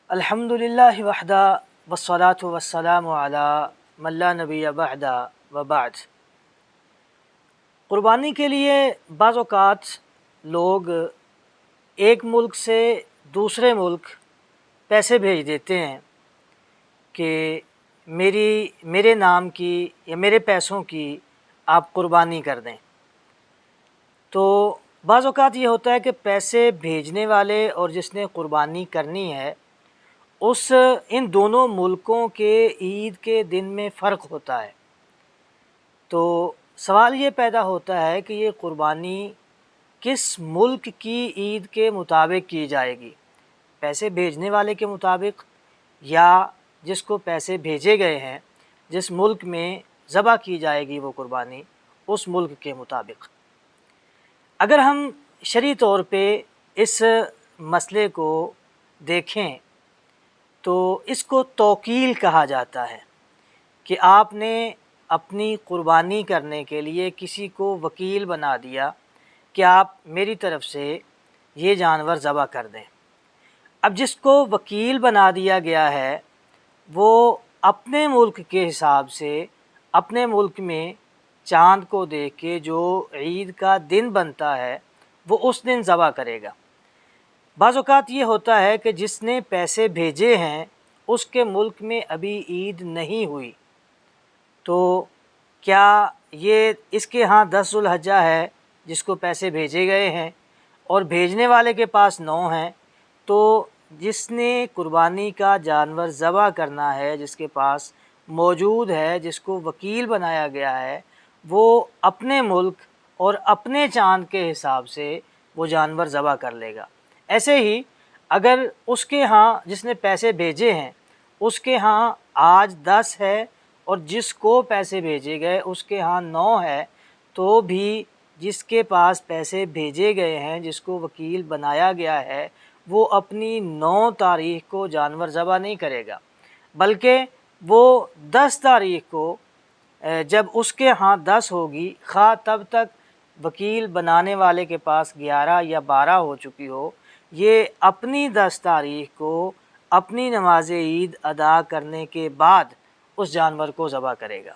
الحمدللہ وحدہ والصلاة والسلام علی من لا نبی بعدہ وبعد۔ قربانی کے لیے بعض اوقات لوگ ایک ملک سے دوسرے ملک پیسے بھیج دیتے ہیں کہ میرے نام کی یا میرے پیسوں کی آپ قربانی کر دیں۔ تو بعض اوقات یہ ہوتا ہے کہ پیسے بھیجنے والے اور جس نے قربانی کرنی ہے ان دونوں ملکوں کے عید کے دن میں فرق ہوتا ہے۔ تو سوال یہ پیدا ہوتا ہے کہ یہ قربانی کس ملک کی عید کے مطابق کی جائے گی، پیسے بھیجنے والے کے مطابق یا جس کو پیسے بھیجے گئے ہیں جس ملک میں ذبح کی جائے گی وہ قربانی اس ملک کے مطابق۔ اگر ہم شرعی طور پہ اس مسئلے کو دیکھیں تو اس کو توکیل کہا جاتا ہے کہ آپ نے اپنی قربانی کرنے کے لیے کسی کو وکیل بنا دیا کہ آپ میری طرف سے یہ جانور ذبح کر دیں۔ اب جس کو وکیل بنا دیا گیا ہے وہ اپنے ملک کے حساب سے اپنے ملک میں چاند کو دیکھ کے جو عید کا دن بنتا ہے وہ اس دن ذبح کرے گا۔ بعض اوقات یہ ہوتا ہے کہ جس نے پیسے بھیجے ہیں اس کے ملک میں ابھی عید نہیں ہوئی، تو کیا یہ اس کے ہاں 10 ذو الحجہ ہے جس کو پیسے بھیجے گئے ہیں اور بھیجنے والے کے پاس 9 ہیں، تو جس نے قربانی کا جانور ذبح کرنا ہے جس کے پاس موجود ہے جس کو وکیل بنایا گیا ہے وہ اپنے ملک اور اپنے چاند کے حساب سے وہ جانور ذبح کر لے گا۔ ایسے ہی اگر اس کے ہاں جس نے پیسے بھیجے ہیں اس کے ہاں آج 10 ہے اور جس کو پیسے بھیجے گئے اس کے ہاں 9 ہے، تو بھی جس کے پاس پیسے بھیجے گئے ہیں جس کو وکیل بنایا گیا ہے وہ اپنی 9 تاریخ کو جانور ذبح نہیں کرے گا، بلکہ وہ 10 تاریخ کو جب اس کے ہاں 10 ہوگی، خواہ تب تک وکیل بنانے والے کے پاس 11 یا 12 ہو چکی ہو، یہ اپنی 10 تاریخ کو اپنی نماز عید ادا کرنے کے بعد اس جانور کو ذبح کرے گا۔